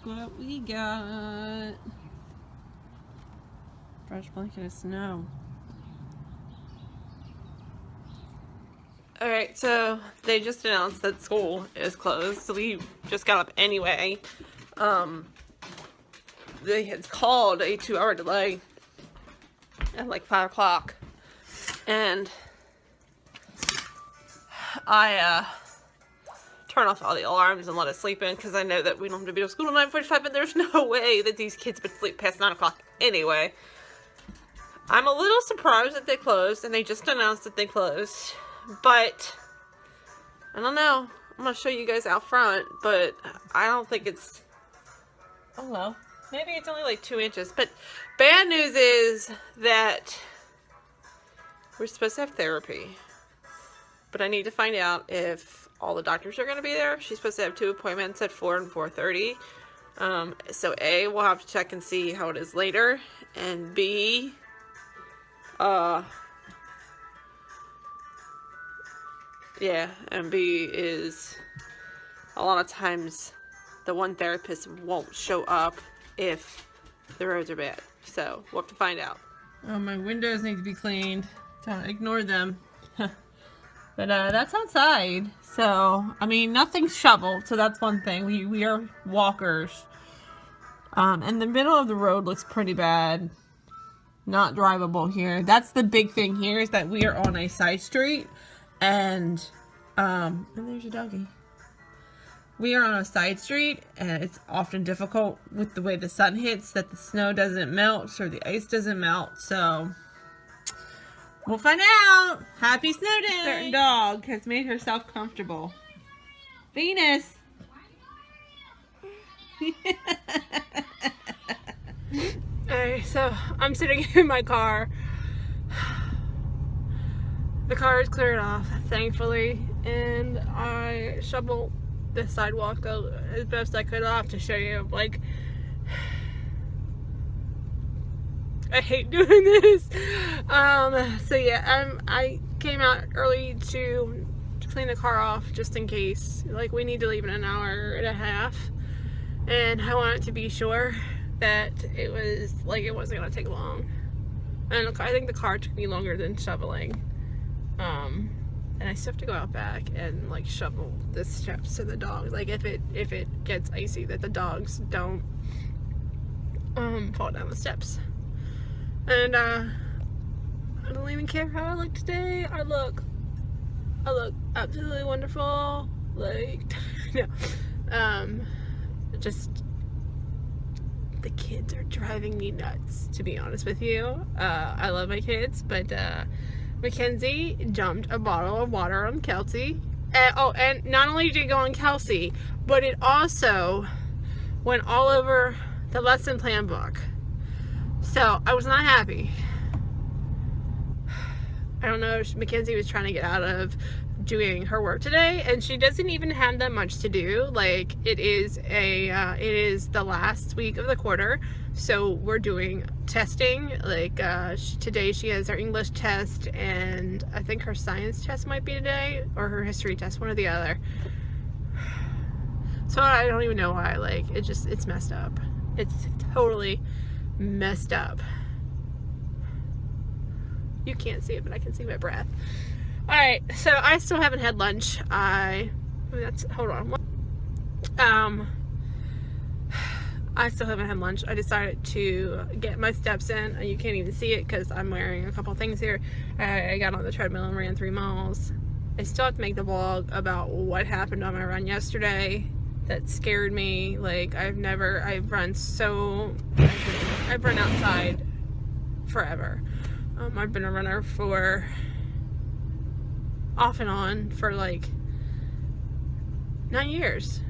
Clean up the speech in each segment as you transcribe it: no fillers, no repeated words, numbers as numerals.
what we got. Fresh blanket of snow. Alright, so they just announced that school is closed, so we just got up anyway. They had called a 2-hour delay at like 5 o'clock, and I turn off all the alarms and let us sleep in because I know that we don't have to be to school at 9:45, but there's no way that these kids would sleep past 9 o'clock anyway. I'm a little surprised that they closed, and they just announced that they closed, but I don't know. I'm going to show you guys out front, but I don't think it's, I don't know. Maybe it's only like 2 inches, but bad news is that we're supposed to have therapy, but I need to find out if all the doctors are going to be there. She's supposed to have 2 appointments at 4 and 4:30. So A, we'll have to check and see how it is later, and B, yeah, and B is a lot of times the one therapist won't show up if the roads are bad. So we'll have to find out. Oh, my windows need to be cleaned. Don't ignore them. But that's outside. So, I mean, nothing's shoveled, so that's one thing. We are walkers. And the middle of the road looks pretty bad. Not drivable here. That's the big thing here, is that we are on a side street. And there's a doggy. We are on a side street, and it's often difficult with the way the sun hits that the snow doesn't melt or the ice doesn't melt. So we'll find out. Happy snow day. A certain dog has made herself comfortable. Venus. Alright, so I'm sitting in my car. The car is cleared off, thankfully, and I shoveled the sidewalk as best I could. I'll have to show you. Like, I hate doing this. So yeah, I came out early to clean the car off just in case. Like, we need to leave in an hour and a half, and I wanted to be sure that it was like it wasn't gonna take long. And I think the car took me longer than shoveling. And I still have to go out back and like shovel the steps to the dogs. Like, if it gets icy, that the dogs don't fall down the steps. And I don't even care how I look today. I look absolutely wonderful. Like, no, just the kids are driving me nuts, to be honest with you. I love my kids, but Mackenzie jumped a bottle of water on Kelsey. And not only did it go on Kelsey, but it also went all over the lesson plan book. So I was not happy. I don't know if Mackenzie was trying to get out of doing her work today, and she doesn't even have that much to do. Like, it is the last week of the quarter, so we're doing testing. Like, today she has her English test, and I think her science test might be today, or her history test, one or the other. So I don't even know why. Like, it's messed up. It's totally messed up. You can't see it, but I can see my breath. Alright, so I still haven't had lunch. Hold on. I still haven't had lunch. I decided to get my steps in. You can't even see it because I'm wearing a couple things here. I got on the treadmill and ran 3 miles. I still have to make the vlog about what happened on my run yesterday. That scared me. Like, I've run outside forever. I've been a runner for off and on for like 9 years,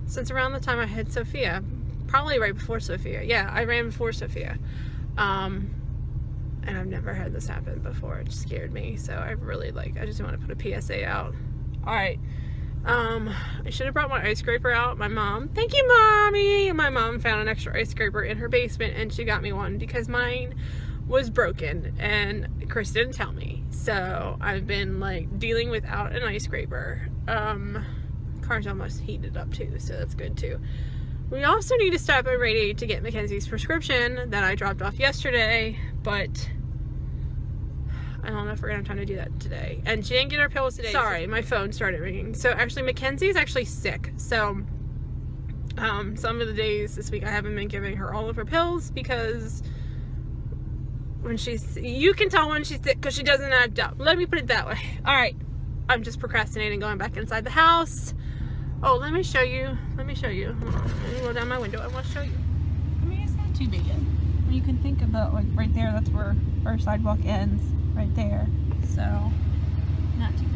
since around the time I had Sophia, probably right before Sophia. Yeah, I ran before Sophia, and I've never had this happen before. It scared me, so I just want to put a PSA out. All right, I should have brought my ice scraper out. My mom, thank you, Mommy. My mom found an extra ice scraper in her basement, and she got me one because mine was broken and Chris didn't tell me. So I've been like dealing without an ice scraper. Car's almost heated up too, so that's good too. We also need to stop at Rite Aid to get Mackenzie's prescription that I dropped off yesterday, but I don't know if we're gonna have time to do that today. And she didn't get her pills today. Sorry, my phone started ringing. So actually, Mackenzie's actually sick. So some of the days this week I haven't been giving her all of her pills because when you can tell when she's sick because she doesn't act up. Let me put it that way. All right, I'm just procrastinating going back inside the house. Oh, let me show you. Let me show you. Hold on. Let me roll down my window. I want to show you. I mean, it's not too bad. You can think about, like, right there, that's where our sidewalk ends. Right there. So, not too